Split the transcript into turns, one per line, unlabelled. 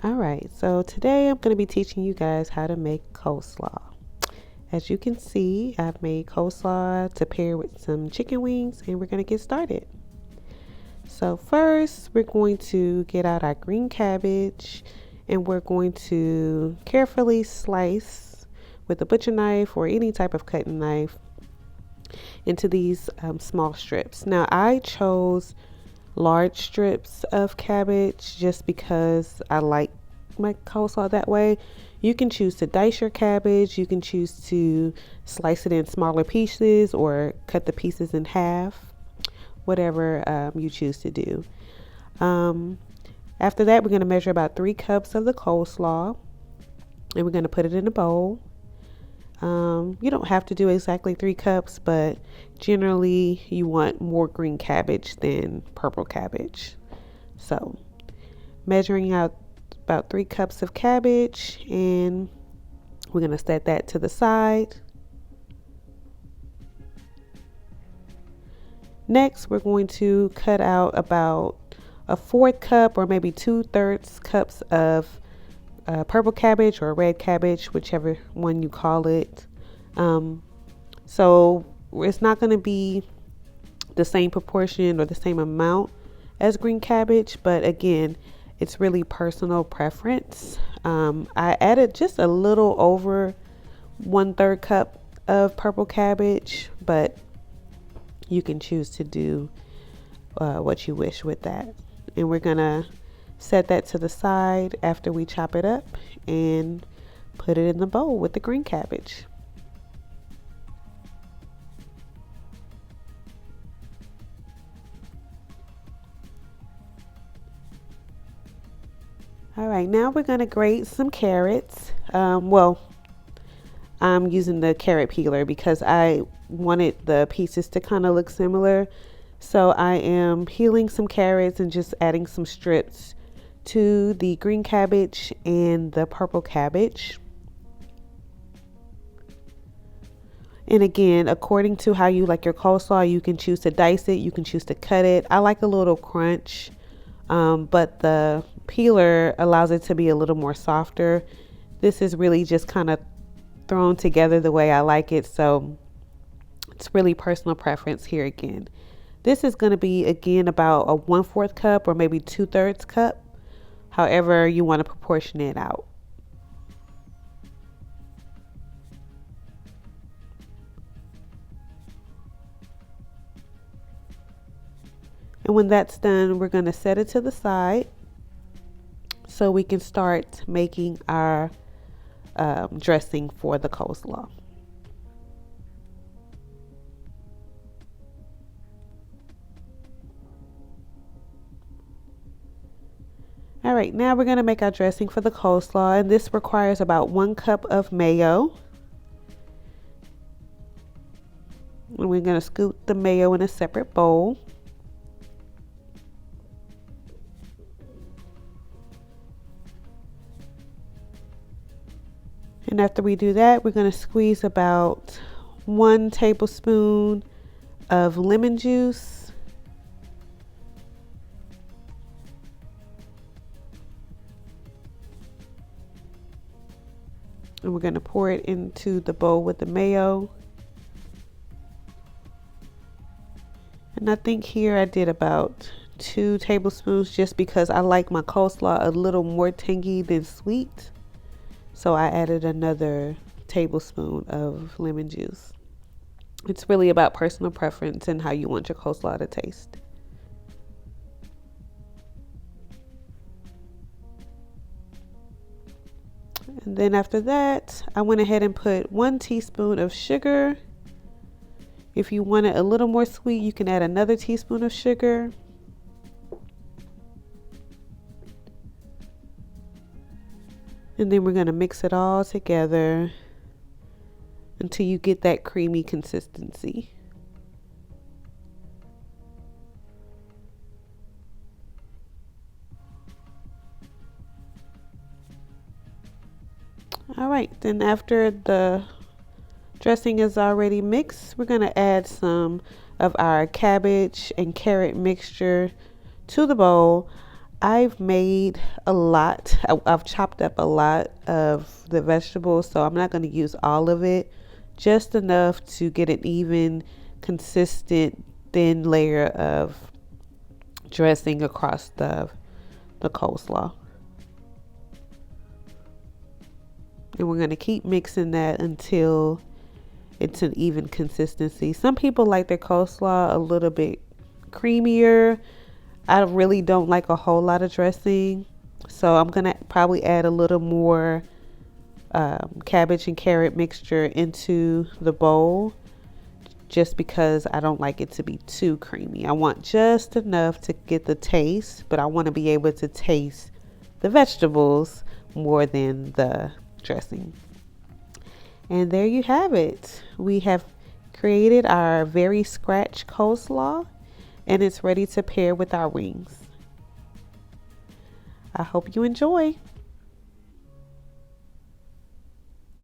Alright, so today I'm going to be teaching you guys how to make coleslaw. As you can see, I've made coleslaw to pair with some chicken wings, and we're going to get started. So first, we're going to get out our green cabbage, and we're going to carefully slice with a butcher knife or any type of cutting knife into these small strips. Now, I chose large strips of cabbage just because I like my coleslaw that way. You can choose to dice your cabbage, you can choose to slice it in smaller pieces or cut the pieces in half, whatever you choose to do. After that, we're going to measure about 3 cups of the coleslaw, and we're going to put it in a bowl. You don't have to do exactly 3 cups, but generally you want more green cabbage than purple cabbage. So measuring out about 3 cups of cabbage, and we're going to set that to the side. Next, we're going to cut out about a 1/4 cup or maybe 2/3 cups of purple cabbage or red cabbage, whichever one you call it. So it's not going to be the same proportion or the same amount as green cabbage, but again, it's really personal preference. I added just a little over 1/3 cup of purple cabbage, but you can choose to do what you wish with that. And we're gonna set that to the side after we chop it up and put it in the bowl with the green cabbage. All right, now we're gonna grate some carrots. Well, I'm using the carrot peeler because I wanted the pieces to kind of look similar. So I am peeling some carrots and just adding some strips to the green cabbage and the purple cabbage. And again, according to how you like your coleslaw, you can choose to dice it, you can choose to cut it. I like a little crunch, but the peeler allows it to be a little more softer. This is really just kind of thrown together the way I like it, so it's really personal preference here again. This is going to be again about a 1/4 cup or maybe 2/3 cup, however you want to proportion it out. And when that's done, we're going to set it to the side so we can start making our dressing for the coleslaw. All right, now we're going to make our dressing for the coleslaw, and this requires about 1 cup of mayo. And we're going to scoop the mayo in a separate bowl. And after we do that, we're going to squeeze about 1 tablespoon of lemon juice. And we're going to pour it into the bowl with the mayo. And I think here I did about 2 tablespoons just because I like my coleslaw a little more tangy than sweet. So I added another tablespoon of lemon juice. It's really about personal preference and how you want your coleslaw to taste. And then after that, I went ahead and put 1 teaspoon of sugar. If you want it a little more sweet, you can add another teaspoon of sugar. And then we're going to mix it all together until you get that creamy consistency. All right, then after the dressing is already mixed, we're going to add some of our cabbage and carrot mixture to the bowl. I've made a lot. I've chopped up a lot of the vegetables, so I'm not going to use all of it, just enough to get an even, consistent, thin layer of dressing across the coleslaw. And we're going to keep mixing that until it's an even consistency. Some people like their coleslaw a little bit creamier. I really don't like a whole lot of dressing, so I'm gonna probably add a little more cabbage and carrot mixture into the bowl, just because I don't like it to be too creamy. I want just enough to get the taste, but I want to be able to taste the vegetables more than the dressing. And there you have it. We have created our very scratch coleslaw, and it's ready to pair with our wings. I hope you enjoy.